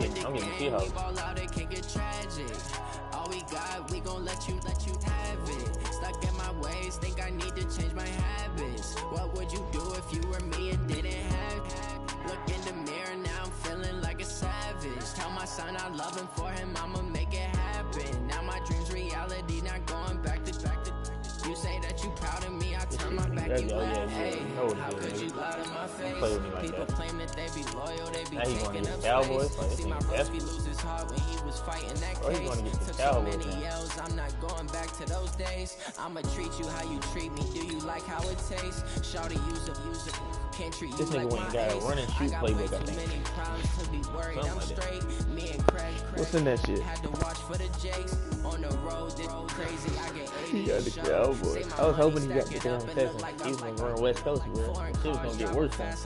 I'm getting Seahawks. All we got, we gon' let you have it. Stuck in my ways, think I need to change my habits. What would you do if you were me and didn't have it? Look in the mirror, now I'm feeling like a savage. Tell my son I love him, for him I'ma make it happen. Now my dream's reality, not going back to. You say that you proud of me, I turn my back, you laugh. Hey, how could you lie to my face? People claim that they be loyal, they be taking up space. See my broski lose his heart when he was fighting that case. Took so many L's, I'm not going back to those days. I'ma treat you how you treat me, do you like how it tastes? Shawty, use a can't treat you like my got a run and shoot playbook, I think. Many problems to be worried, I'm straight. Me and Craig, what's in that shit? Had to watch for the Jakes on the road, this crazy. I get 80. He got the Cowboys. I was hoping he got the damn Texans. He was gonna run West Coast, bro. Shit was gonna get worse then.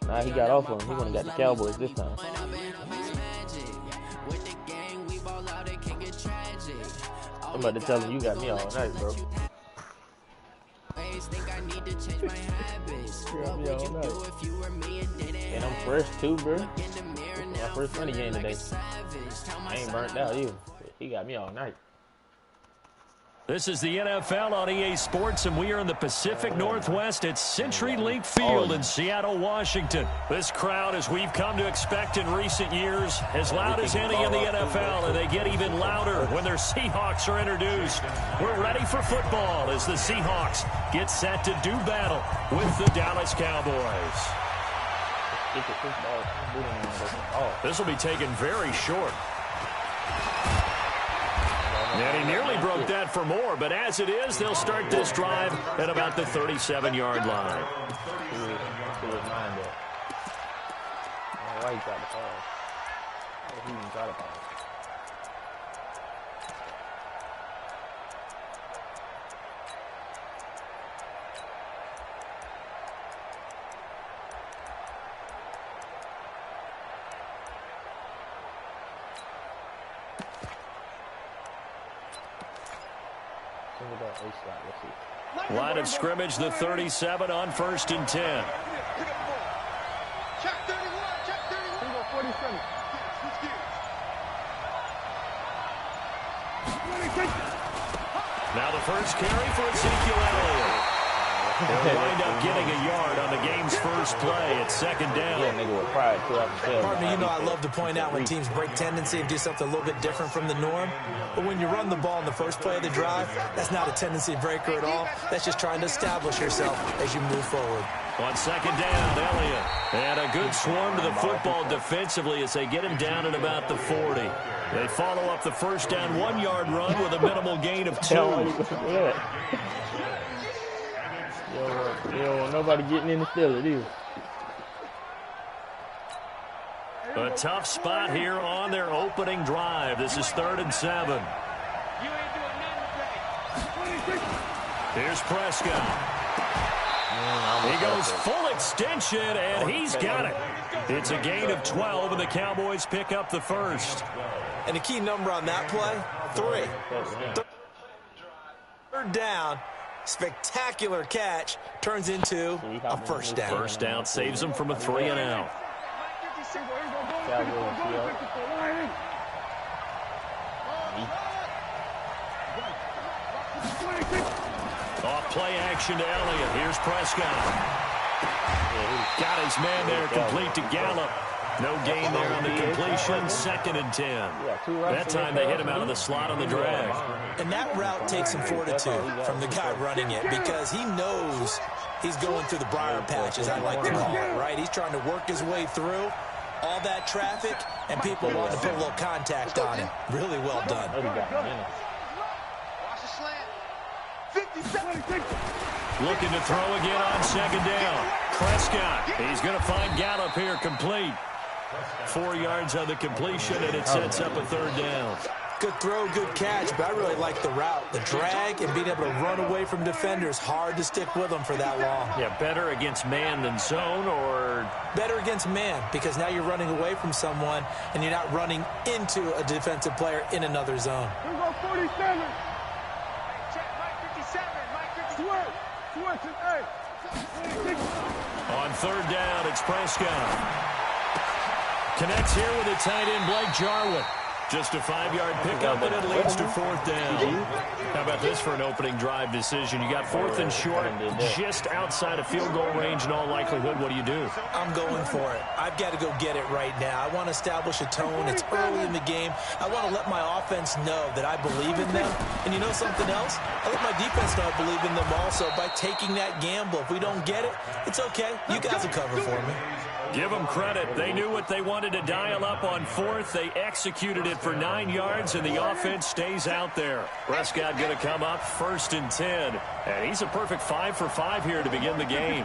Nah, he got off on him. He would've got the Cowboys this time. I'm about to tell him you got me all night, bro. And I'm fresh too, bro. My first money game today. I ain't burnt out either. He got me all night. This is the NFL on EA Sports, and we are in the Pacific Northwest at CenturyLink Field in Seattle, Washington. This crowd, as we've come to expect in recent years, as loud as any in the NFL, and they get even louder when their Seahawks are introduced. We're ready for football as the Seahawks get set to do battle with the Dallas Cowboys. This will be taken very short. And he nearly broke that for more, but as it is, they'll start this drive at about the 37-yard line. Line of scrimmage, the 37 on 1st and 10. Check 31, check 31. 47. Now the first carry for Ezekiel Elliott. They'll wind up getting a yard on the game's first play at 2nd down. Partner, you know I love to point out when teams break tendency and do something a little bit different from the norm. But when you run the ball in the first play of the drive, that's not a tendency breaker at all. That's just trying to establish yourself as you move forward. On 2nd down, Elliott. And a good swarm to the football defensively as they get him down at about the 40. They follow up the first down 1-yard run with a minimal gain of 2. You don't want nobody getting in the field, either. A tough spot here on their opening drive. This is 3rd and 7. Here's Prescott. He goes full extension, and he's got it. It's a gain of 12, and the Cowboys pick up the first. And the key number on that play, 3. 3rd down. Spectacular catch turns into a first down. First down saves them from a 3 and out. Off play action to Elliott. Here's Prescott. Got his man there, complete to Gallup. No gain there on the completion. 2nd and 10. That time they hit him out of the slot on the drag. And that route takes some fortitude from the guy running it because he knows he's going through the briar patch, as I like to call it, right? He's trying to work his way through all that traffic, and people want to put a little contact on him. Really well done. Looking to throw again on 2nd down. Prescott. He's going to find Gallup here complete. 4 yards on the completion, and it sets up a 3rd down. Good throw, good catch, but I really like the route. The drag and being able to run away from defenders, hard to stick with them for that long. Yeah, better against man than zone, or? Better against man, because now you're running away from someone, and you're not running into a defensive player in another zone. Here we go, 47. Check Mike 57, Mike 51. On 3rd down, it's Prescott. Connects here with a tight end, Blake Jarwin. Just a 5-yard pickup, and it leads to 4th down. How about this for an opening drive decision? You got 4th and short, just outside of field goal range in all likelihood. What do? I'm going for it. I've got to go get it right now. I want to establish a tone. It's early in the game. I want to let my offense know that I believe in them. And you know something else? I let my defense know I believe in them also by taking that gamble. If we don't get it, it's okay. You guys will cover for me. Give them credit. They knew what they wanted to dial up on 4th. They executed it for 9 yards, and the offense stays out there. Prescott going to come up 1st and 10. And he's a perfect 5 for 5 here to begin the game.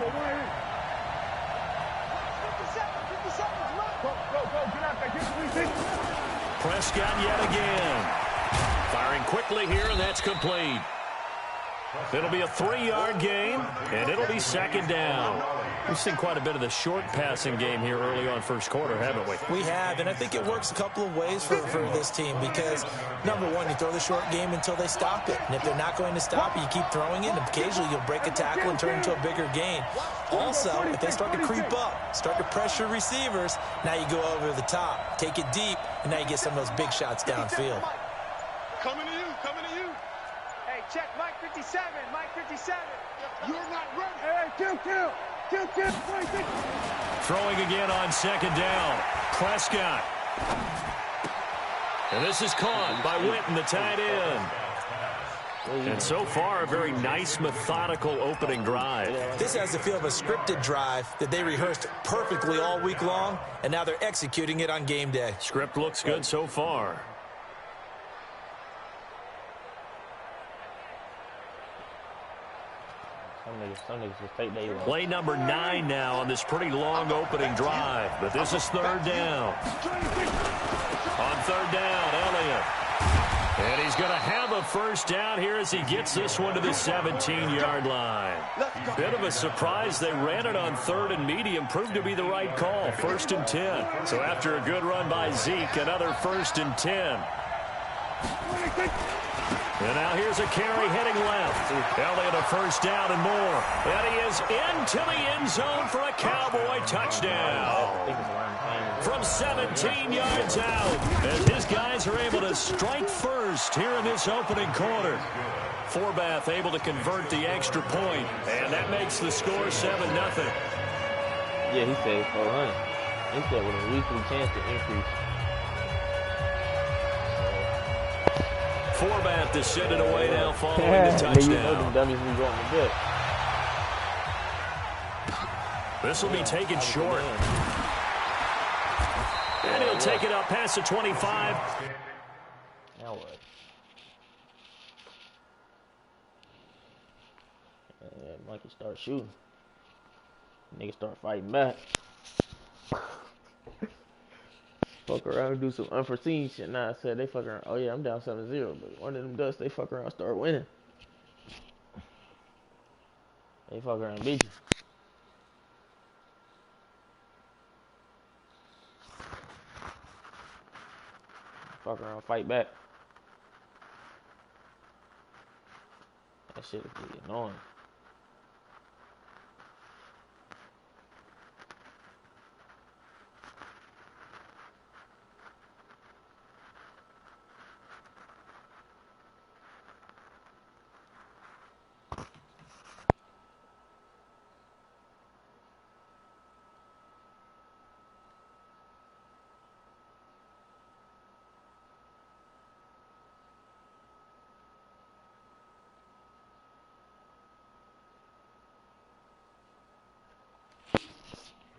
Prescott yet again. Firing quickly here, and that's complete. It'll be a 3-yard game, and it'll be 2nd down. We've seen quite a bit of the short passing game here early on first quarter, haven't we? We have, and I think it works a couple of ways for this team because, number one, you throw the short game until they stop it. And if they're not going to stop it, you keep throwing it, and occasionally you'll break a tackle and turn into a bigger gain. Also, if they start to creep up, start to pressure receivers, now you go over the top, take it deep, and now you get some of those big shots downfield. Coming to you. Hey, check Mike 57, Mike 57. You're not ready. Hey, kill. Throwing again on 2nd down. Prescott. And this is caught by Witten, the tight end. And so far, a very nice, methodical opening drive. This has the feel of a scripted drive that they rehearsed perfectly all week long, and now they're executing it on game day. Script looks good so far. Some niggas just take their Play number 9 now on this pretty long opening drive. But this is 3rd down. On 3rd down, Elliott. And he's going to have a 1st down here as he gets this one to the 17-yard line. Bit of a surprise. They ran it on 3rd and medium. Proved to be the right call. 1st and 10. So after a good run by Zeke, another 1st and 10. And now here's a carry heading left. Elliott a 1st down and more. And he is into the end zone for a Cowboy touchdown. From 17 yards out, as his guys are able to strike first here in this opening quarter. Forbath able to convert the extra point, and that makes the score 7-0. Yeah, he said 400. He said with a weekly chance to increase. Forbath to send it away now following the touchdown. This will be taken short. And he'll take it up past the 25. Now what? Yeah, Mikey start shooting. Niggas start fighting back. Fuck around and do some unforeseen shit. Nah, I said they fuck around. Oh yeah, I'm down 7-0, but one of them does, they fuck around, start winning. They fuck around, beat you. Fuck around, fight back. That shit is pretty annoying.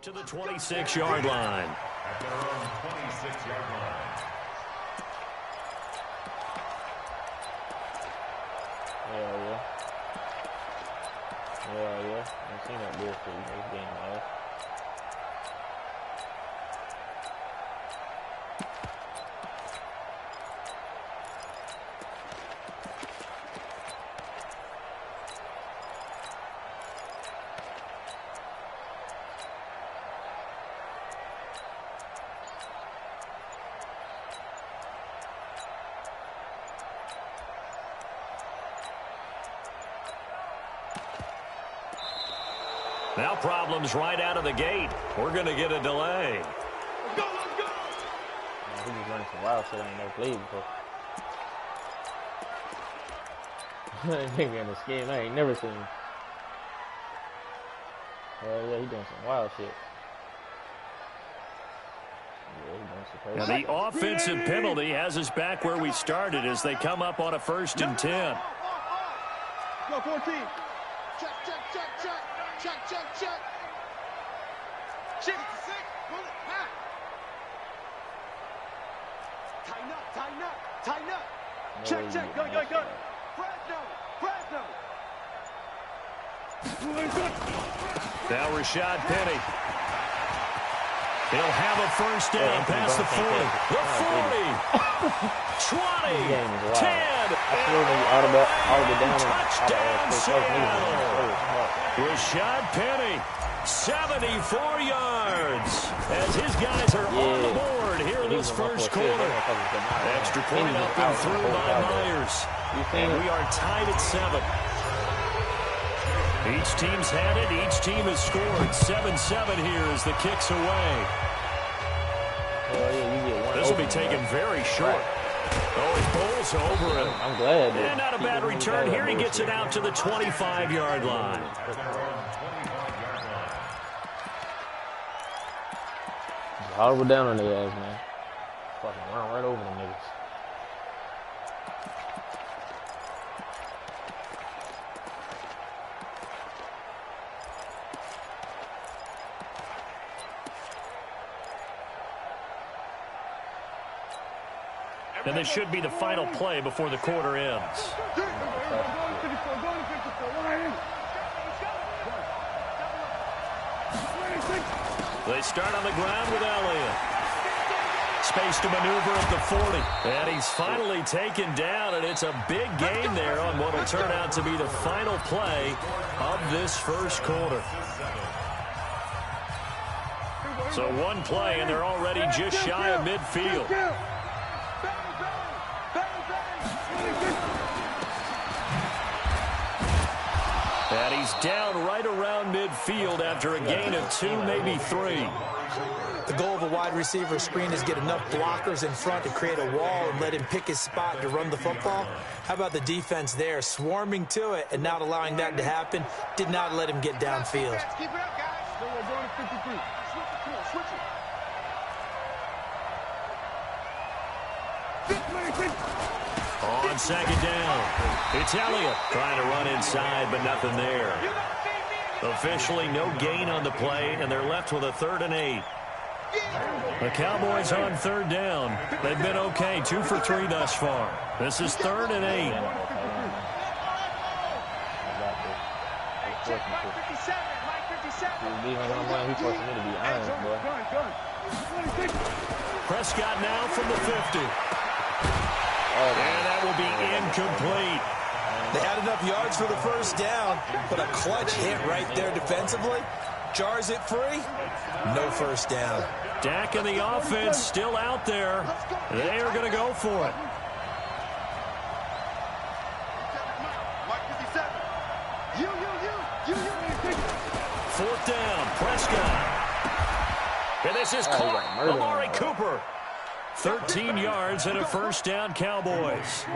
To the 26-yard line. At their own 26-yard line. Yeah. I've seen that bullshit. This game, man. Now problems right out of the gate. We're going to get a delay. Let's go! He just running some wild shit I ain't never played before. Nigga in the scheme I ain't never seen. Hell yeah, he doing some wild shit. Now the offensive penalty has us back where we started as they come up on a 1st and 10. Go 14. Check, check, check, check. Check, check, check. Check. 6. Pull it back. Tighten up, tighten up, tighten up. Check, check, go, go, go. Fresno. Now Rashad Penny. He'll have a 1st down past the 40. The 40. 20. 10. Touchdown Seattle. Rashad Penny. 74 yards. As his guys are on the board here in this first quarter. Extra point up and through by Myers. And we are tied at 7. Each team's had it. Each team has scored. 7-7 here as the kick's away. This will be taken very short. Oh, it bowls over him. I'm glad. And not a bad return here. He gets it out to the 25-yard line. Horrible down on their ass, man. Fucking run right over them niggas. And this should be the final play before the quarter ends. They start on the ground with Elliott. Space to maneuver at the 40. And he's finally taken down, and it's a big gain there on what will turn out to be the final play of this first quarter. So one play, and they're already just shy of midfield. And he's down right around midfield after a gain of 2, maybe 3. The goal of a wide receiver screen is get enough blockers in front to create a wall and let him pick his spot to run the football. How about the defense there, swarming to it and not allowing that to happen? Did not let him get downfield. Keep it up, guys. We're going to 53. Switch it. On 2nd down, it's Elliott trying to run inside, but nothing there. Officially no gain on the play, and they're left with a 3rd and 8. The Cowboys on 3rd down. They've been okay, 2 for 3 thus far. This is 3rd and 8. Prescott now from the 50. And that will be incomplete. They had enough yards for the 1st down, but a clutch hit right there defensively. Jars it free. No 1st down. Dak and the offense still out there. They are going to go for it. Fourth down, Prescott. And this is caught. Amari Cooper. 13 yards and a 1st down, Cowboys.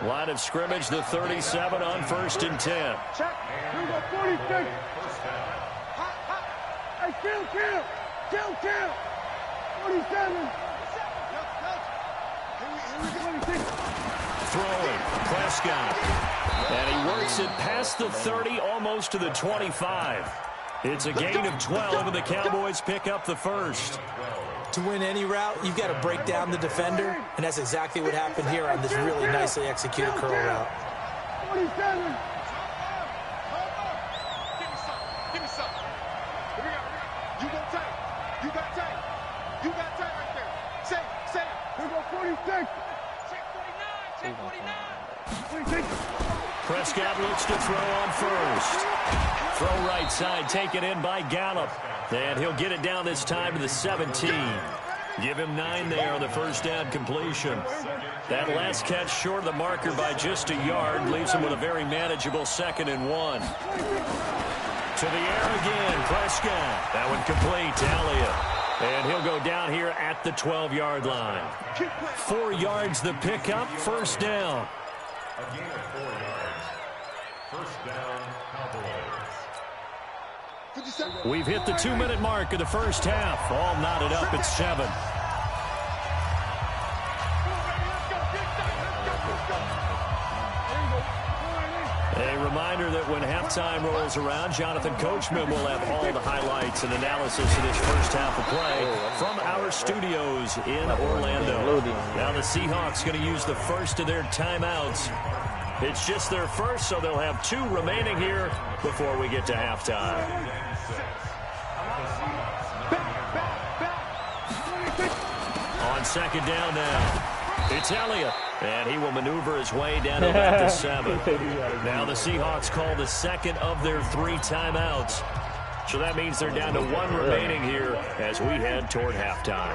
Line of scrimmage, the 37 on 1st and 10. Check. Here we go, 46. Hey, kill. 47. Throwing, Prescott. And he works it past the 30, almost to the 25. It's a gain of 12, and the Cowboys pick up the 1st. To win any route, you've got to break down the defender, and that's exactly what happened here on this really nicely executed curl route. 47. Give me some. Here we go. You got tight right there. Say it. Here we go, 46. Check 49. Prescott looks to throw on 1st. Throw right side, taken in by Gallup. And he'll get it down this time to the 17. Give him 9 there on the 1st down completion. That last catch short of the marker by just a yard leaves him with a very manageable 2nd and 1. To the air again, Prescott. That one complete to Elliott. And he'll go down here at the 12-yard line. 4 yards the pickup, first down. A gain of 4 yards. First down, Cowboys. We've hit the 2-minute mark of the first half. All knotted up at 7. A reminder that when halftime rolls around, Jonathan Coachman will have all the highlights and analysis of this first half of play from our studios in Orlando. Now the Seahawks going to use the first of their timeouts. It's just their first, so they'll have 2 remaining here before we get to halftime. On second down now, it's Elliott. And he will maneuver his way down to about the 7. Now the Seahawks call the second of their 3 timeouts. So that means they're down to 1 remaining here as we head toward halftime.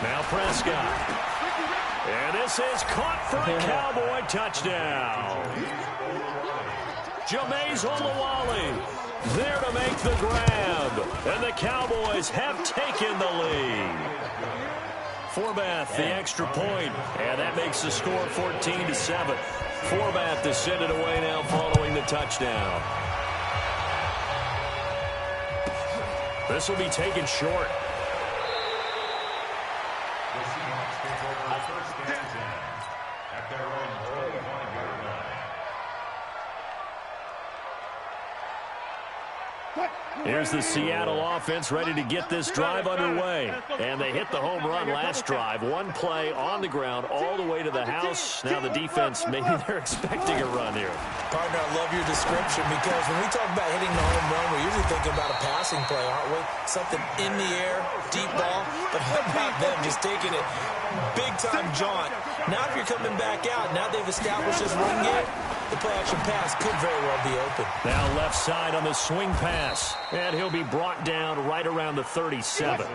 Now Prescott. And this is caught for a Cowboy touchdown. Jameis Olawale there to make the grab. And the Cowboys have taken the lead. Forbath, the extra point. And that makes the score 14-7. Forbath to send it away now following the touchdown. This will be taken short. At their own 21-yard line. Here's the Seattle offense ready to get this drive underway. And they hit the home run last drive. 1 play on the ground all the way to the house. Now the defense, maybe they're expecting a run here. Partner, I love your description because when we talk about hitting the home run, we're usually thinking about a passing play, aren't we? Something in the air, deep ball. But how about them just taking it big-time jaunt? Now if you're coming back out, now they've established this run game, the play-action pass could very well be open. Now left side on the swing pass. And he'll be brought down right around the 37.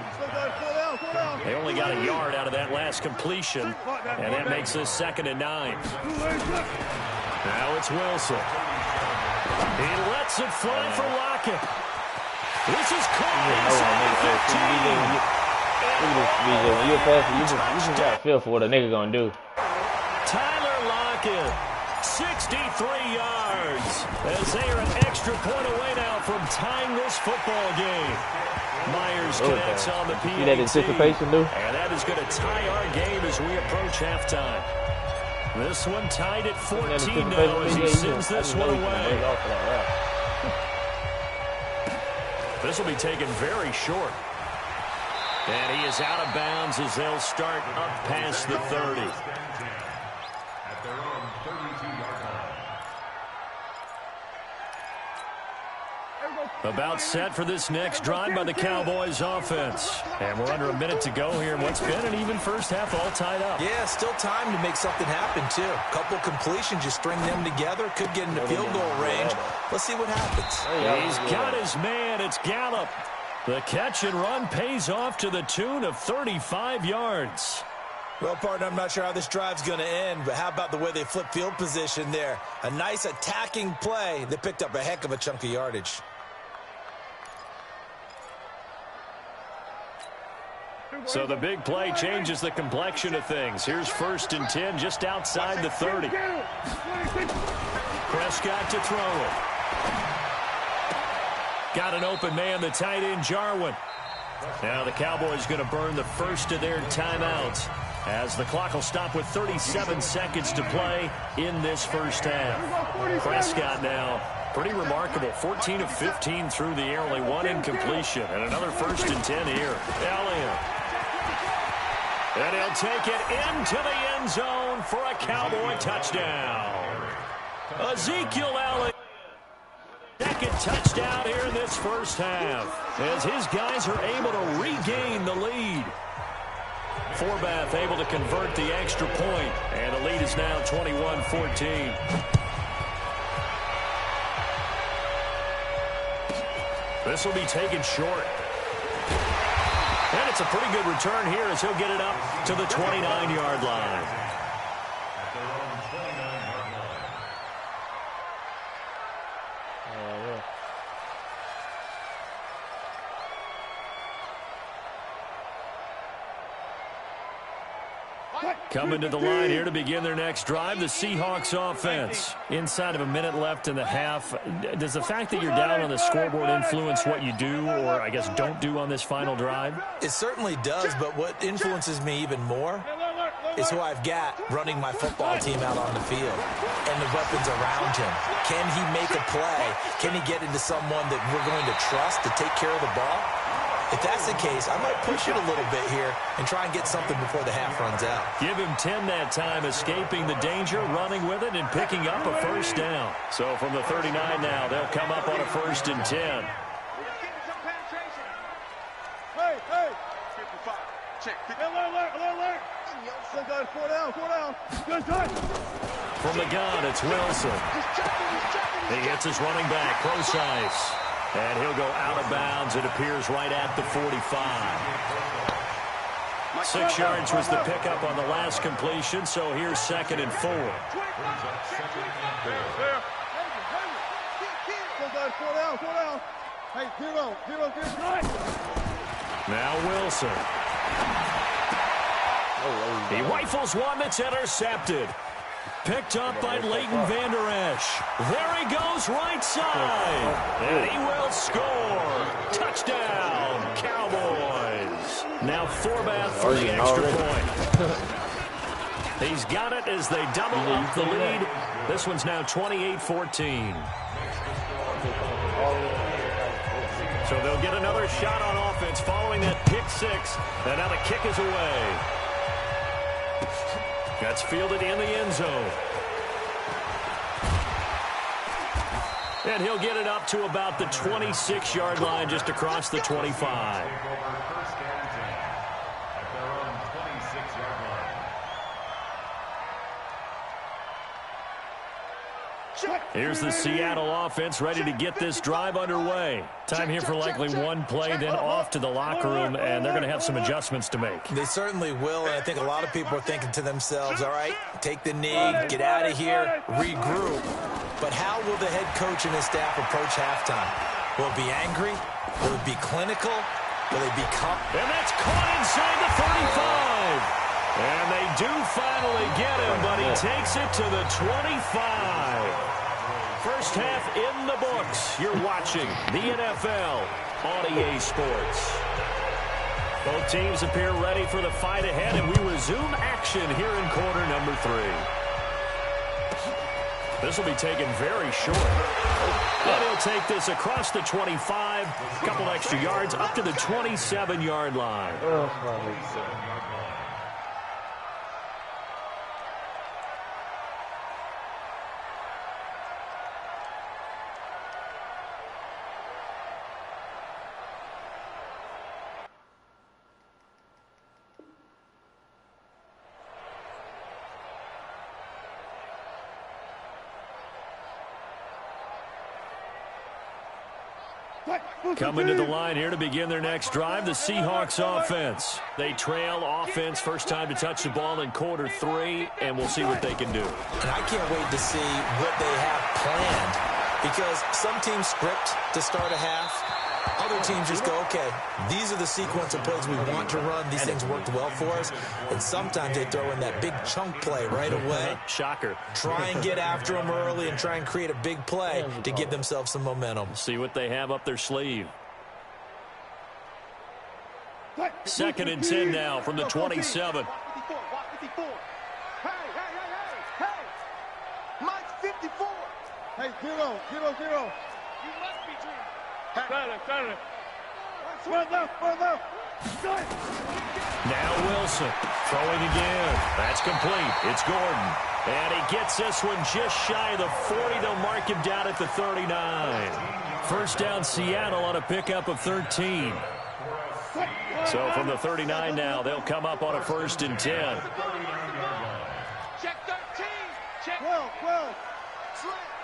They only got a yard out of that last completion. And that makes this 2nd and 9. Now it's Wilson. He lets it fly for Lockett. This is caught inside the 15. Look at this, BJ. When you're passing, you just got to feel for what a nigga gonna do. Tyler Lockett, 63 yards, as they are an extra point away now from tying this football game. Myers connects on the PAT. See that anticipation, dude? And that is going to tie our game as we approach halftime. This one tied at 14 now as he sends this one away. This will be taken very short. And he is out of bounds as they'll start up past the 30. At their own 32-yard line. About set for this next drive by the Cowboys offense. And we're under a minute to go here in what's been an even first half, all tied up. Yeah, still time to make something happen, too. Couple completions, just string them together. Could get into field goal range. Let's see what happens. He's got his man. It's Gallup. The catch and run pays off to the tune of 35 yards. Well, partner, I'm not sure how this drive's going to end, but how about the way they flip field position there? A nice attacking play that picked up a heck of a chunk of yardage. So the big play changes the complexion of things. Here's 1st and 10 just outside the 30. Prescott to throw it. Got an open man, the tight end, Jarwin. Now the Cowboys going to burn the first of their timeouts as the clock will stop with 37 seconds to play in this first half. Prescott now, pretty remarkable. 14 of 15 through the air, only 1 incompletion. And another 1st and 10 here. Elliott. And he'll take it into the end zone for a Cowboy touchdown. Ezekiel Elliott. Second touchdown here in this first half as his guys are able to regain the lead. Forbath able to convert the extra point, and the lead is now 21-14. This will be taken short. And it's gets a pretty good return here as he'll get it up to the 29-yard line. At their own 29-yard line. Yeah. Coming to the line here to begin their next drive, the Seahawks offense. Inside of a minute left in the half. Does the fact that you're down on the scoreboard influence what you do, or I guess don't do on this final drive? It certainly does, but what influences me even more is who I've got running my football team out on the field and the weapons around him. Can he make a play? Can he get into someone that we're going to trust to take care of the ball? If that's the case, I might push it a little bit here and try and get something before the half runs out. Give him 10 that time, escaping the danger, running with it, and picking up a first down. So from the 39 now, they'll come up on a 1st and 10. Hey. 55. Check. Alert. Still got 4 down. Good touch. From the gun, it's Wilson. He hits his running back, close ice. And he'll go out of bounds, it appears, right at the 45. 6 yards was the pickup on the last completion, so here's 2nd and 4. Still got 4 down. Hey, zero. Now Wilson. He rifles one that's intercepted. Picked up by Leighton Vander Esch. There he goes, right side. And he will score. Touchdown, Cowboys. Now Forbath for the extra point. He's got it as they double up the lead. This one's now 28-14. So they'll get another shot on offense following that pick 6. And now the kick is away. That's fielded in the end zone. And he'll get it up to about the 26-yard line, just across the 25. Here's the Seattle offense ready to get this drive underway. Time here for likely one play, then off to the locker room, and they're going to have some adjustments to make. They certainly will, and I think a lot of people are thinking to themselves, all right, take the knee, get out of here, regroup. But how will the head coach and his staff approach halftime? Will it be angry? Will it be clinical? Will they become... And that's caught inside the 35. And they do finally get him, but he takes it to the 25. First half in the books. You're watching the NFL on EA Sports. Both teams appear ready for the fight ahead, and we resume action here in quarter number 3. This will be taken very short. And he'll take this across the 25, a couple extra yards, up to the 27-yard line. Coming to the line here to begin their next drive, the Seahawks offense. They trail offense, first time to touch the ball in quarter 3, and we'll see what they can do. And I can't wait to see what they have planned, because some teams script to start a half. Other teams just go, okay, these are the sequence of plays we want to run. These things worked well for us. And sometimes they throw in that big chunk play right away. Shocker. Try and get after them early and try and create a big play to give themselves some momentum. See what they have up their sleeve. 2nd and 10 now from the 27. Hey. Mike's 54. Hey, 0. You must be dreaming. Got it. Run left. Now Wilson throwing again. That's complete. It's Gordon. And he gets this one just shy of the 40. They'll mark him down at the 39. First down Seattle on a pickup of 13. So from the 39 now, they'll come up on a 1st and 10. Check 13. Check 12.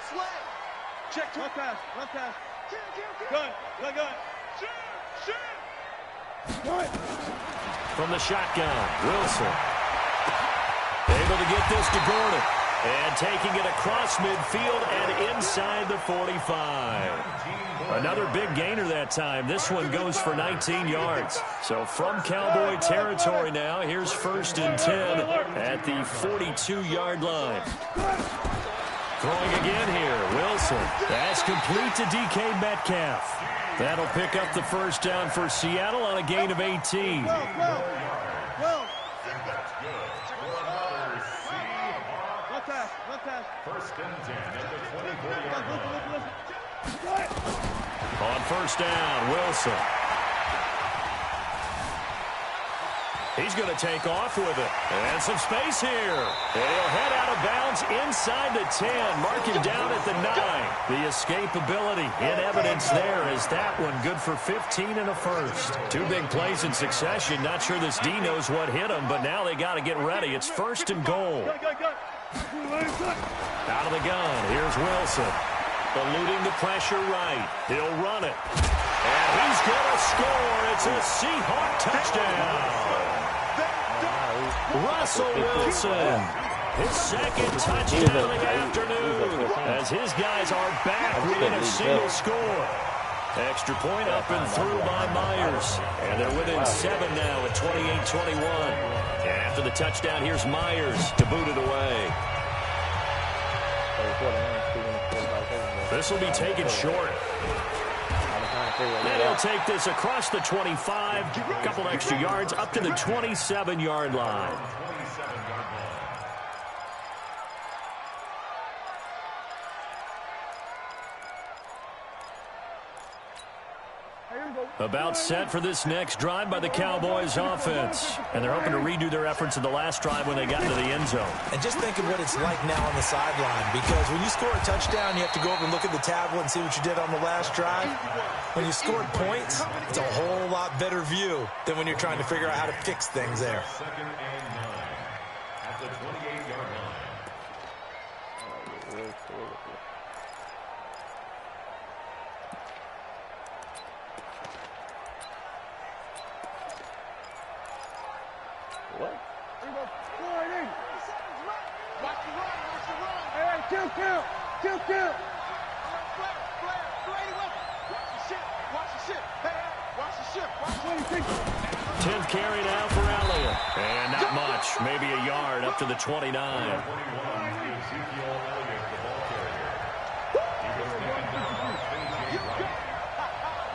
Slay. Check 2. Left pass. Gun. Shoot. Good. from the shotgun. Wilson able to get this to Gordon. And taking it across midfield and inside the 45. Another big gainer that time. This one goes for 19 yards. So from Cowboy territory now, here's 1st and 10 at the 42-yard line. Throwing again here, Wilson. That's complete to DK Metcalf. That'll pick up the first down for Seattle on a gain of 18. First and 10 at the 24-yard line. On first down, Wilson. He's going to take off with it. And some space here. And he'll head out of bounds inside the 10. Mark him down at the 9. The escapability in evidence there is that one good for 15 and a first. 2 big plays in succession. Not sure this D knows what hit him, but now they got to get ready. It's 1st and goal. Out of the gun, here's Wilson. Eluding the pressure right. He'll run it. And he's going to score. It's a Seahawk touchdown. Russell Wilson. His 2nd touchdown of the afternoon. As his guys are back within a single score. Extra point up and through by Myers. And they're within 7 now at 28-21. And after the touchdown, here's Myers to boot it away. This will be taken short. And he'll take this across the 25. A couple extra yards up to the 27-yard line. About set for this next drive by the Cowboys offense. And they're hoping to redo their efforts in the last drive when they got into the end zone. And just think of what it's like now on the sideline, because when you score a touchdown, you have to go over and look at the tablet and see what you did on the last drive. When you scored points, it's a whole lot better view than when you're trying to figure out how to fix things there. 2nd and 9 at the 28-yard line. What? Count. 10th carry now for Elliott. And not much. Maybe a yard up to the 29. 21, Ezekiel Elliott, the ball carrier. He was taken down by A.J. Wright.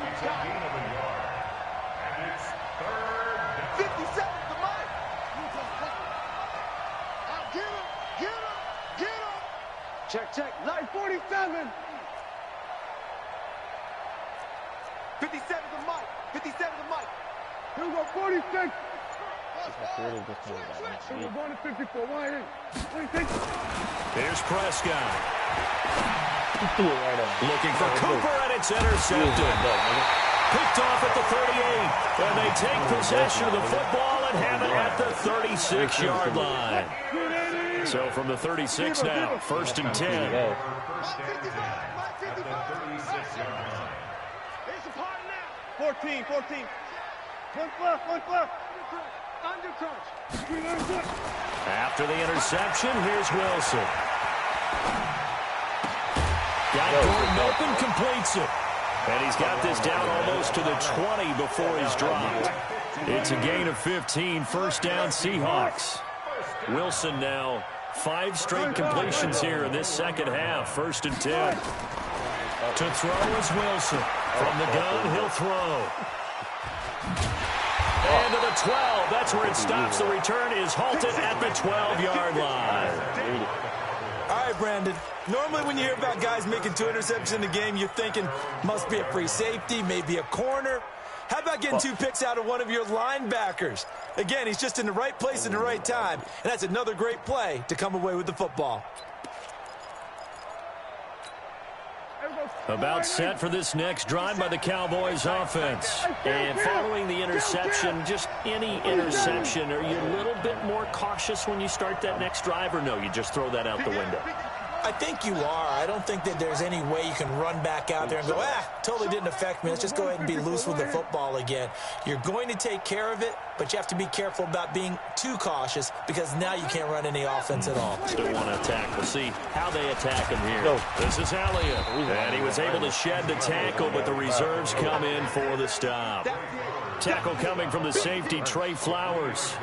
It's a gain of a yard. And it's 3rd down. 57 to Mike. Get him. Check. Line 47. 57 to Mike. 57 to Mike. Here we go, 46. We're going to 54. Wide in. 26. Here's Prescott. Looking for Cooper, and it's intercepted. Picked off at the 38. And they take possession of the football and have it at the 36-yard line. So from the 36 now, 1st and 10. At the 36-yard line. 14. One left. Under touch. After the interception, here's Wilson. Got Gordon open, completes it. And he's got this down almost to the 20 before he's dropped. It's a gain of 15, 1st down Seahawks. Wilson now 5 straight completions here in this second half, 1st and 10. To throw is Wilson. From the gun, he'll throw. And to the 12. That's where it stops. The return is halted at the 12-yard line. All right, Brandon. Normally when you hear about guys making 2 interceptions in the game, you're thinking must be a free safety, maybe a corner. How about getting 2 picks out of one of your linebackers? Again, he's just in the right place at the right time, and that's another great play to come away with the football. About set for this next drive by the Cowboys offense. And following the interception, just any interception, are you a little bit more cautious when you start that next drive, or no, you just throw that out the window? I think you are. I don't think that there's any way you can run back out there and go, totally didn't affect me. Let's just go ahead and be loose with the football again. You're going to take care of it, but you have to be careful about being too cautious because now you can't run any offense at all. Still want to attack. We'll see how they attack him here. This is Elliott. And he was able to shed the tackle, but the reserves come in for the stop. Tackle coming from the safety, Trey Flowers.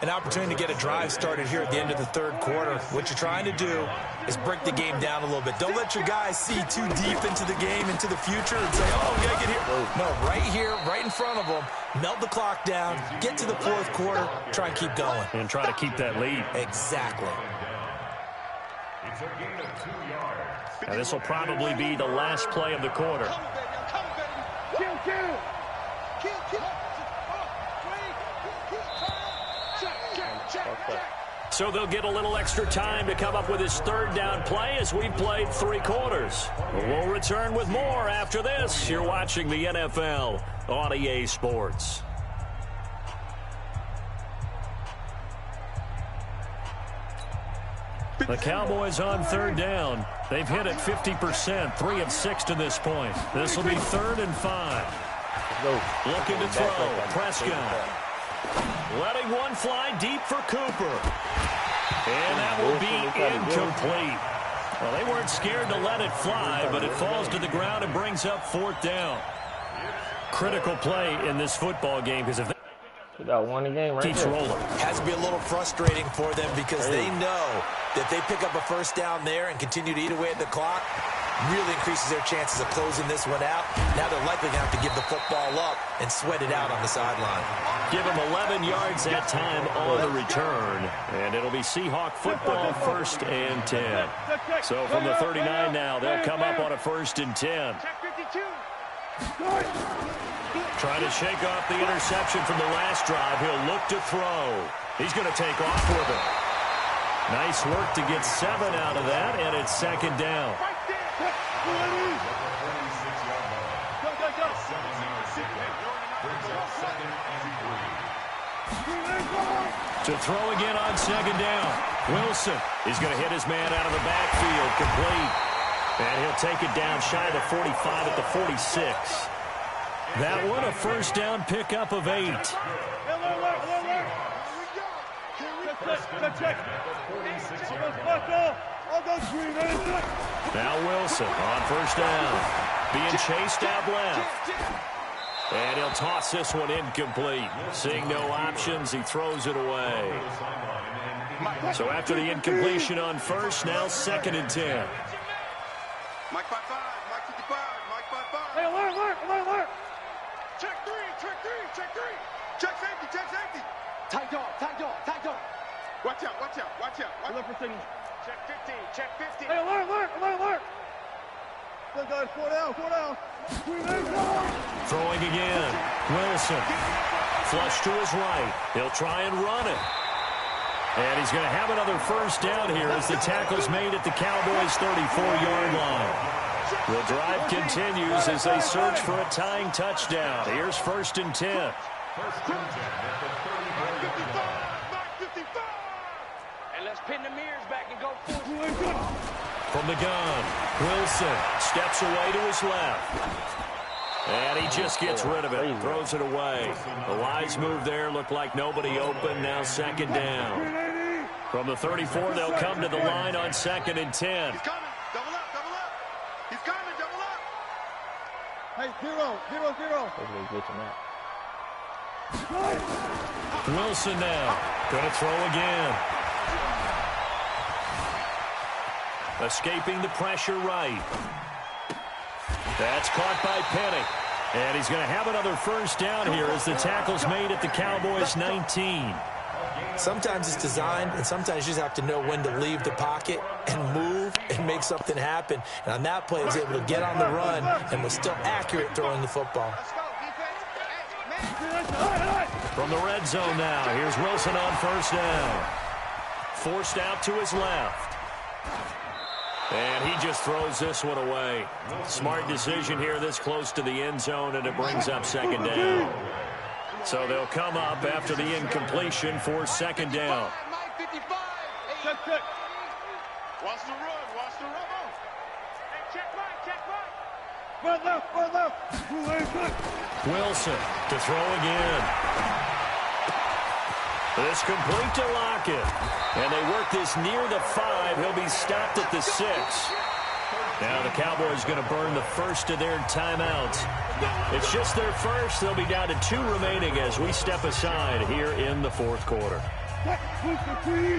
An opportunity to get a drive started here at the end of the third quarter. What you're trying to do is break the game down a little bit. Don't let your guys see too deep into the game, into the future, and say, oh, we got to get here. No, right here, right in front of them, melt the clock down, get to the fourth quarter, try and keep going. And try to keep that lead. Exactly. It's a gain of 2 yards. And this will probably be the last play of the quarter. So they'll get a little extra time to come up with his third down play as we've played 3 quarters. We'll return with more after this. You're watching the NFL on EA Sports. The Cowboys on third down. They've hit it 50%, 3 of 6 to this point. This will be 3rd and 5. Looking to throw. Prescott. Letting one fly deep for Cooper. And that will be incomplete. Well, they weren't scared to let it fly, but it falls to the ground and brings up 4th down. Critical play in this football game because if they got one game right keeps rolling. Has to be a little frustrating for them because they know that they pick up a first down there and continue to eat away at the clock. Really increases their chances of closing this one out. Now they're likely going to have to give the football up and sweat it out on the sideline. Give them 11 yards that time on the return. And it'll be Seahawk football, 1st and 10. So from the 39 now, they'll come up on a 1st and 10. Trying to shake off the interception from the last drive. He'll look to throw. He's going to take off with it. Nice work to get 7 out of that, and it's 2nd down. To throw again on 2nd down. Wilson is going to hit his man out of the backfield, complete. And he'll take it down shy of the 45 at the 46. That one a 1st down pickup of 8. Now Wilson on 1st down. Being chased out left. And he'll toss this one incomplete. Seeing no options, he throws it away. So after the incompletion on 1st, now 2nd and 10. Mike 5-5, Mike 55, Mike 5-5. Hey, alert. Check 3. Check safety. Tight dog. Watch out. Look for signal. Check 50. Hey, alert. Good guys, 4 down. Throwing again. Wilson. Flush to his right. He'll try and run it. And he's going to have another 1st down here as the tackle's made at the Cowboys' 34-yard line. The drive continues as they search for a tying touchdown. Here's 1st and 10. And let's pin the mirrors back and go full. From the gun, Wilson steps away to his left. And he just gets rid of it, throws it away. A wise move there, looked like nobody open, now 2nd down. From the 34, they'll come to the line on 2nd and 10. He's coming. Double up. He's coming. Double up. Hey, 0. Wilson now, gonna throw again. Escaping the pressure right. That's caught by Penny. And he's going to have another 1st down here as the tackle's made at the Cowboys' 19. Sometimes it's designed, and sometimes you just have to know when to leave the pocket and move and make something happen. And on that play, he was able to get on the run and was still accurate throwing the football. From the red zone now, here's Wilson on 1st down. Forced out to his left. And he just throws this one away. Smart decision here this close to the end zone, and it brings up 2nd down. So they'll come up after the incompletion for 2nd down. Watch the run. Watch the run. Hey, check right. Run left. Wilson to throw again. This complete to Lockett. And they work this near the 5. He'll be stopped at the 6. Now the Cowboys going to burn the first of their timeouts. It's just their first. They'll be down to 2 remaining as we step aside here in the fourth quarter. Check 53.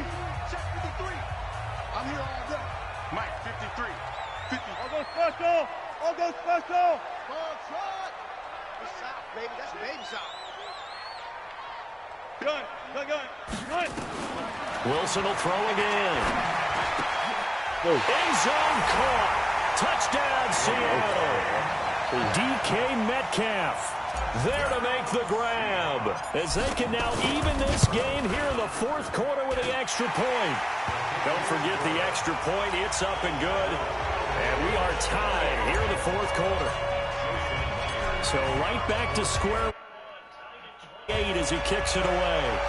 I'm here all day. Mike, 53. 50. I'll go special. Ball trot. It's south, baby. That's baby south. Gun. Wilson will throw again. End zone caught. Touchdown, Seattle. DK Metcalf there to make the grab as they can now even this game here in the fourth quarter with the extra point. Don't forget the extra point. It's up and good. And we are tied here in the fourth quarter. So right back to square 8 as he kicks it away.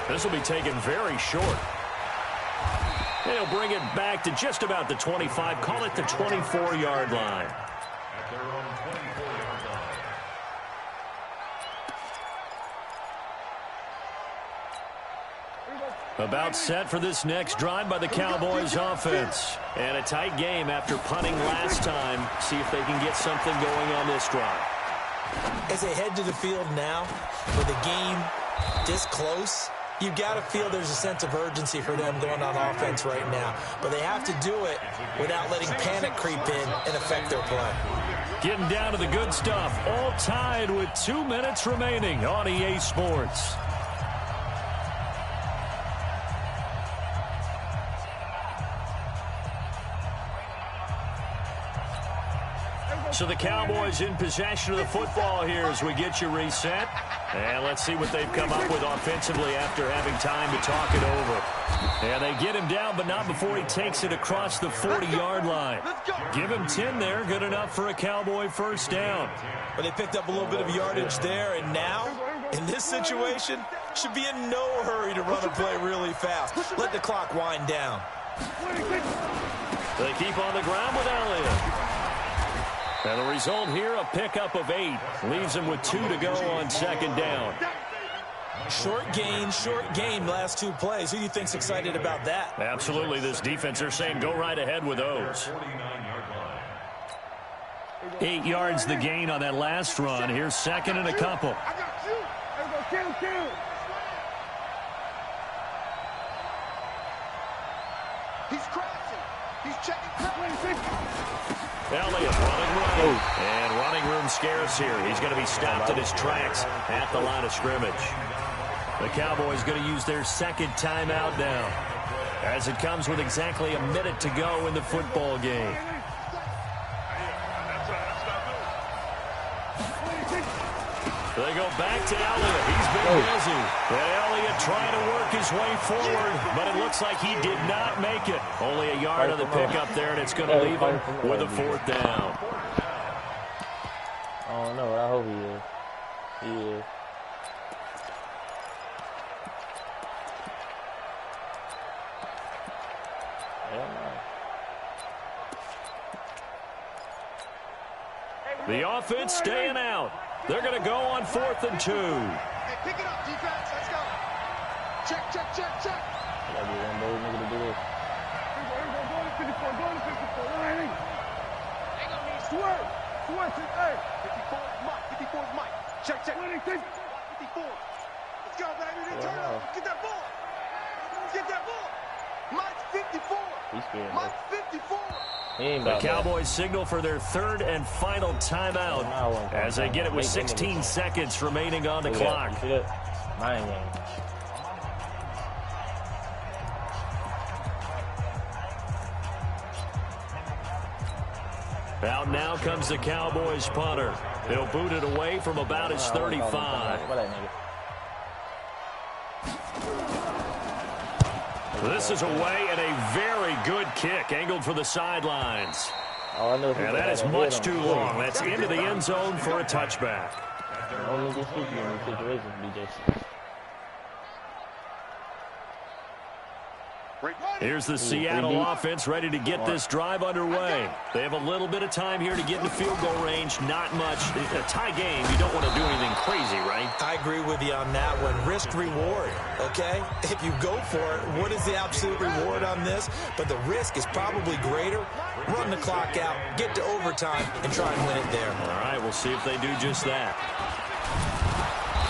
This will be taken very short. And he'll bring it back to just about the 25. Call it the 24-yard line. At their own 24-yard line. About set for this next drive by the Cowboys offense. And a tight game after punting last time. See if they can get something going on this drive. As they head to the field now, with the game this close, you've got to feel there's a sense of urgency for them going on offense right now. But they have to do it without letting panic creep in and affect their play. Getting down to the good stuff. All tied with 2 minutes remaining on EA Sports. So the Cowboys in possession of the football here as we get you reset. And let's see what they've come up with offensively after having time to talk it over. And they get him down, but not before he takes it across the 40-yard line. Give him 10 there. Good enough for a Cowboy first down. But they picked up a little bit of yardage there, and now, in this situation, should be in no hurry to run a play really fast. Let the clock wind down. They keep on the ground with Elliott. And the result here, a pickup of 8. Leaves him with 2 to go on second down. Short gain, last 2 plays. Who do you think's excited about that? Absolutely. This defense, they're saying go right ahead with those. 8 yards the gain on that last run. Here's second and a couple. I got you. Everybody kill. He's crossing. He's checking. Elliott running right. And running room scarce here. He's going to be stopped in his tracks at the line of scrimmage. The Cowboys going to use their second timeout now, as it comes with exactly a minute to go in the football game. They go back to Elliott. He's been busy. And Elliott trying to work his way forward, but it looks like he did not make it. Only a yard of the pickup there, and it's going to leave him with a fourth down. I don't know. I hope he is. He is. The offense staying out. They're going to go on 4th and 2. Hey, pick it up, defense. Let's go. Check. I gotta get one of those niggas to do this. Go to 54. Swerve. Hey. 54 is Mike. 54 is Mike. Check. 54. Let's go, baby. Then turn over. Get that ball. Mike's 54. He's scared. Mike's 54. The Cowboys signal for their third and final timeout as they get it with 16 seconds remaining on the clock. See that? Mind game. Out now comes the Cowboys punter. He'll boot it away from about his 35. This is away and a very good kick angled for the sidelines. And that is much too long. That's into the end zone for a touchback. Only get sticky in these situations, BJ. Here's the Seattle offense ready to get this drive underway. They have a little bit of time here to get into field goal range. Not much. A tie game, you don't want to do anything crazy, right? I agree with you on that one. Risk-reward, okay? If you go for it, what is the absolute reward on this? But the risk is probably greater. Run the clock out, get to overtime, and try and win it there. All right, we'll see if they do just that.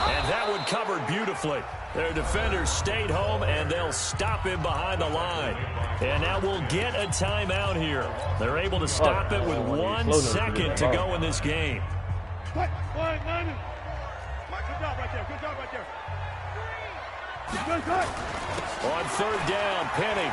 And that one covered beautifully. Their defenders stayed home, and they'll stop him behind the line. And now we'll get a timeout here. They're able to stop it with 1 second to go in this game. Mike, good job right there. Good job right there. On third down, Penny.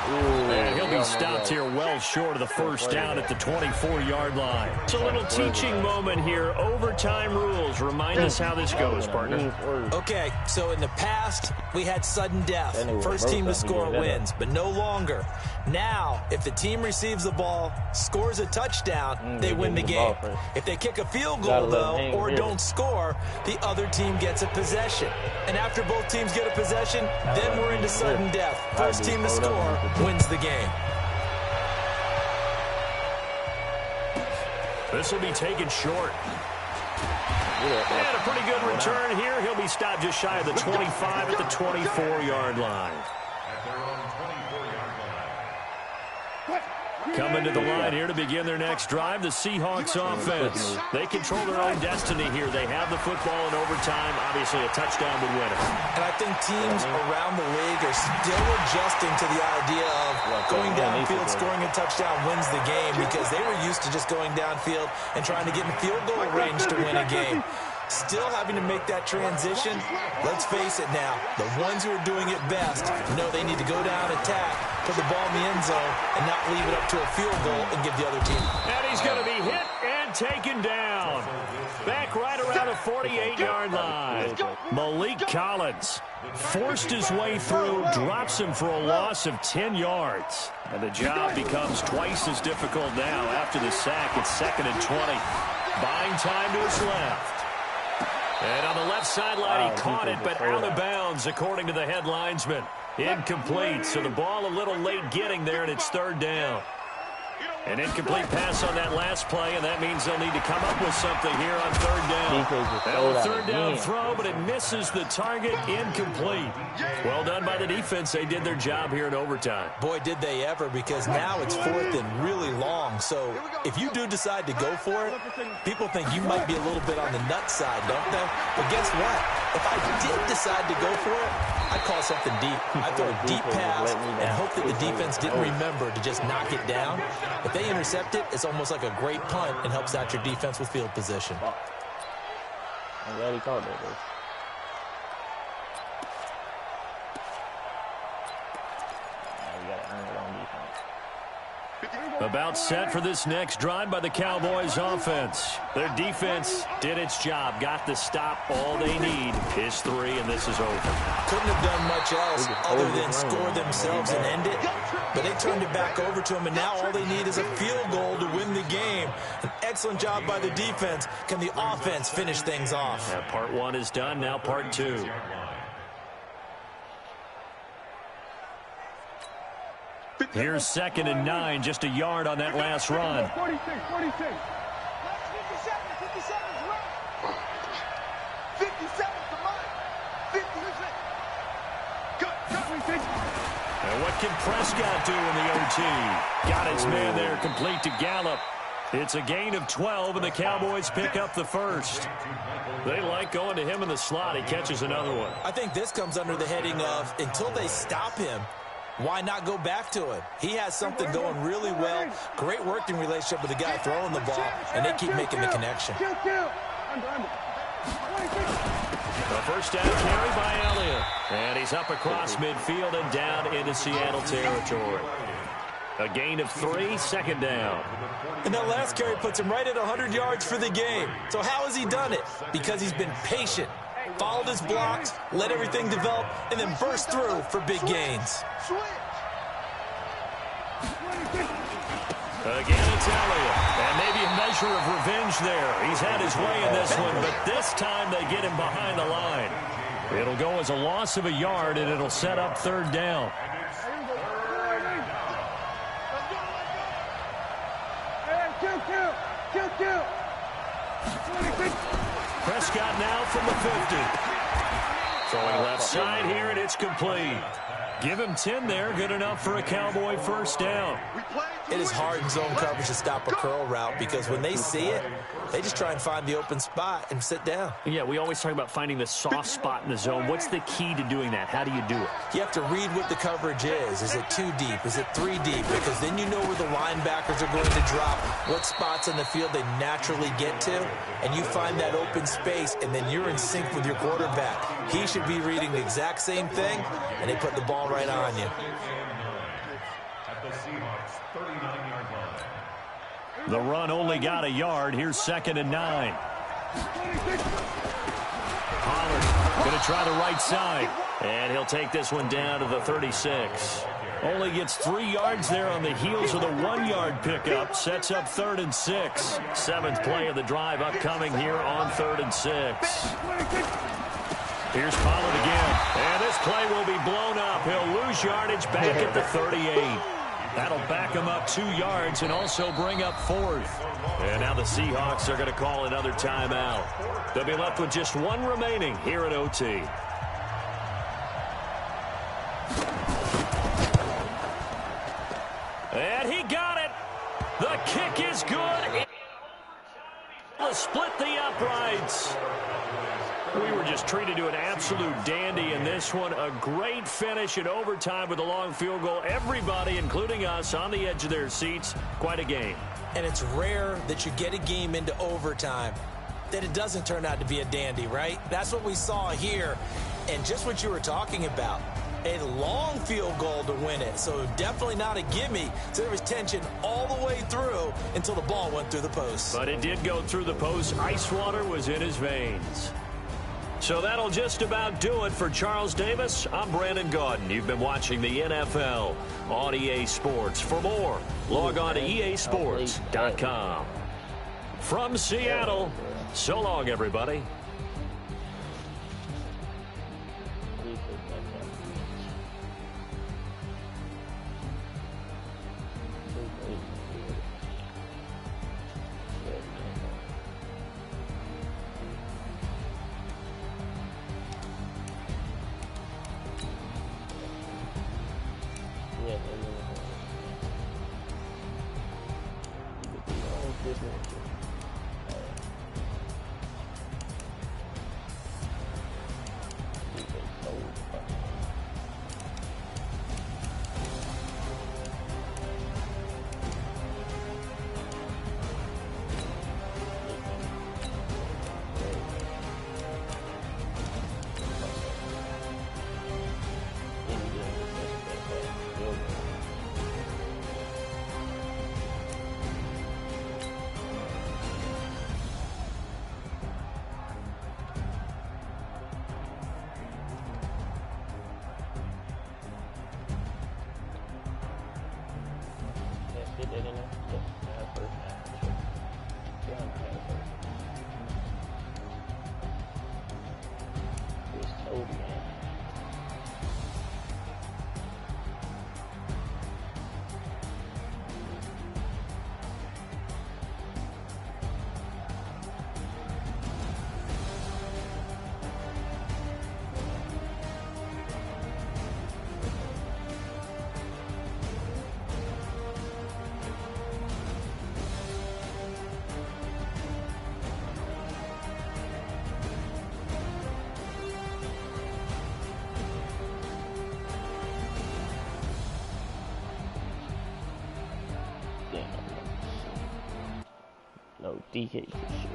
And he'll be stopped here well short of the first down at the 24-yard line. It's a little teaching moment here. Overtime rules. Remind us how this goes, partner. Okay, so in the past, we had sudden death. First team to score wins, but no longer. Now, if the team receives the ball, scores a touchdown, they win the game. If they kick a field goal, though, or don't score, the other team gets a possession. And after both teams get a possession, then we're into sudden death. First team to score wins the game. This will be taken short. And a pretty good return here. He'll be stopped just shy of the 25 at the 24-yard line. Coming to the line here to begin their next drive, the Seahawks offense. They control their own destiny here. They have the football in overtime. Obviously, a touchdown would win it. And I think teams around the league are still adjusting to the idea of going downfield, scoring a touchdown wins the game, because they were used to just going downfield and trying to get in field goal range to win a game. Still having to make that transition. Let's face it now, the ones who are doing it best know they need to go down, attack, put the ball in the end zone, and not leave it up to a field goal and give the other team. And he's going to be hit and taken down. Back right around the 48-yard line. Malik Collins forced his way through, drops him for a loss of 10 yards. And the job becomes twice as difficult now after the sack. It's 2nd and 20. Buying time to his left. And on the left sideline, he caught it, but out of bounds, according to the head linesman. Incomplete, so the ball a little late getting there, and it's 3rd down. An incomplete pass on that last play, and that means they'll need to come up with something here on 3rd down. A 3rd down throw, but it misses the target. Incomplete. Well done by the defense. They did their job here in overtime. Boy, did they ever, because now it's 4th and really long. So if you do decide to go for it, people think you might be a little bit on the nut side, don't they? But guess what? If I did decide to go for it, I'd call something deep. I'd throw a deep pass and hope that the defense didn't remember to just knock it down. If they intercept it, it's almost like a great punt and helps out your defense with field position. I'm glad he called that, though. You gotta earn it on defense. About set for this next drive by the Cowboys offense. Their defense did its job, got the stop. All they need is 3, and this is over. Couldn't have done much else other than score themselves and end it. But they turned it back over to them, and now all they need is a field goal to win the game. An excellent job by the defense. Can the offense finish things off? Yeah, part 1 is done, now part 2. Here's 2nd and 9, just a yard on that last run. 46. 57 to mine. 56. And what can Prescott do in the OT? Got his man there, complete to Gallup. It's a gain of 12, and the Cowboys pick up the first. They like going to him in the slot. He catches another one. I think this comes under the heading of, until they stop him, why not go back to him? He has something going really well. Great working relationship with the guy throwing the ball, and they keep making the connection. The first down carry by Elliott. And he's up across midfield and down into Seattle territory. A gain of 3, 2nd down. And that last carry puts him right at 100 yards for the game. So how has he done it? Because he's been patient, followed his blocks, let everything develop, and then burst through for big gains. Again, it's Elliott. And maybe a measure of revenge there. He's had his way in this one, but this time they get him behind the line. It'll go as a loss of a yard, and it'll set up 3rd down. Prescott now from the 50. Throwing left side here, and it's complete. Give him 10 there. Good enough for a Cowboy first down. It is hard in zone coverage to stop a curl route because when they see it, they just try and find the open spot and sit down. Yeah, we always talk about finding the soft spot in the zone. What's the key to doing that? How do you do it? You have to read what the coverage is. Is it 2 deep? Is it 3 deep? Because then you know where the linebackers are going to drop, what spots in the field they naturally get to, and you find that open space, and then you're in sync with your quarterback. He should be reading the exact same thing, and they put the ball right on you. At the Seahawks 39-yard line. The run only got a yard. Here's 2nd and 9. Pollard going to try the right side. And he'll take this one down to the 36. Only gets 3 yards there on the heels of the 1-yard pickup. Sets up 3rd and 6. 7th play of the drive upcoming here on 3rd and 6. Here's Pollard again. And this play will be blown up. He'll lose yardage back at the 38. That'll back him up 2 yards and also bring up 4th. And now the Seahawks are going to call another timeout. They'll be left with just 1 remaining here at OT. And he got it. The kick is good. It'll split the uprights. We were just treated to an absolute dandy in this one. A great finish in overtime with a long field goal. Everybody, including us, on the edge of their seats. Quite a game. And it's rare that you get a game into overtime that it doesn't turn out to be a dandy, right? That's what we saw here. And just what you were talking about, a long field goal to win it. So definitely not a gimme. So there was tension all the way through until the ball went through the post. But it did go through the post. Ice water was in his veins. So that'll just about do it for Charles Davis. I'm Brandon Gaudin. You've been watching the NFL on EA Sports. For more, log on to easports.com. From Seattle, so long, everybody. No, DK for sure.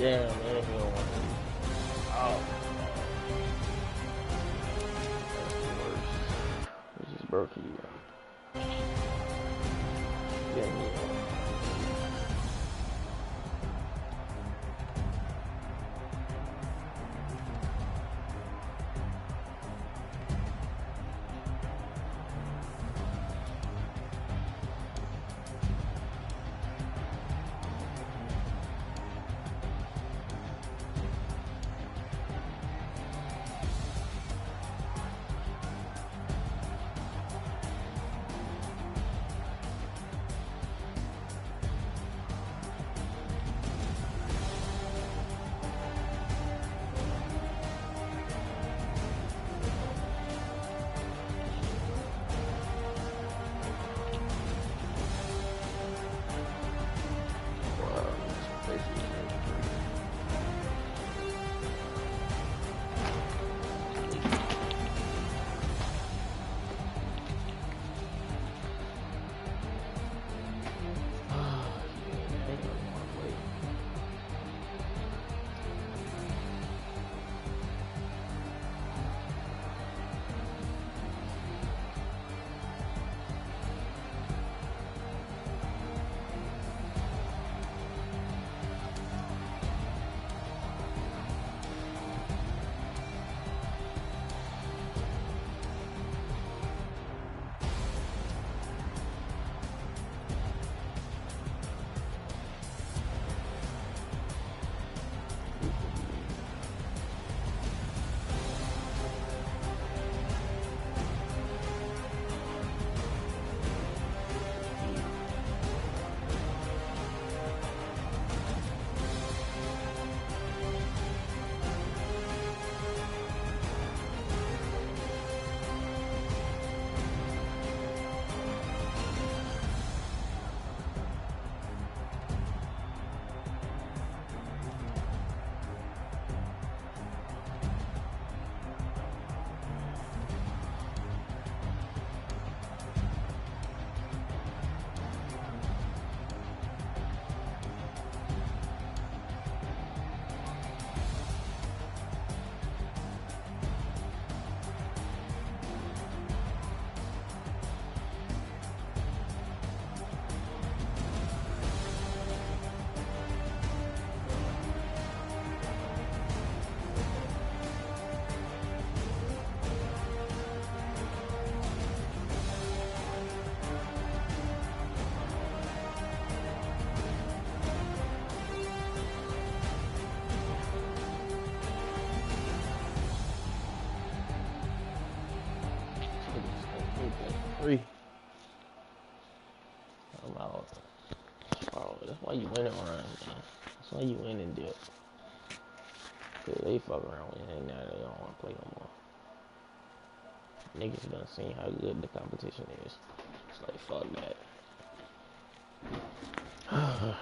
Damn, man, he don't want to. Oh, that's the worst. He just broke you. Yeah, yeah. Three. I'm out. Oh, that's why you win it, Ryan, man. That's why you win and dip. Cause they fuck around with it, and now they don't want to play no more. Niggas done seen how good the competition is. It's like, fuck that.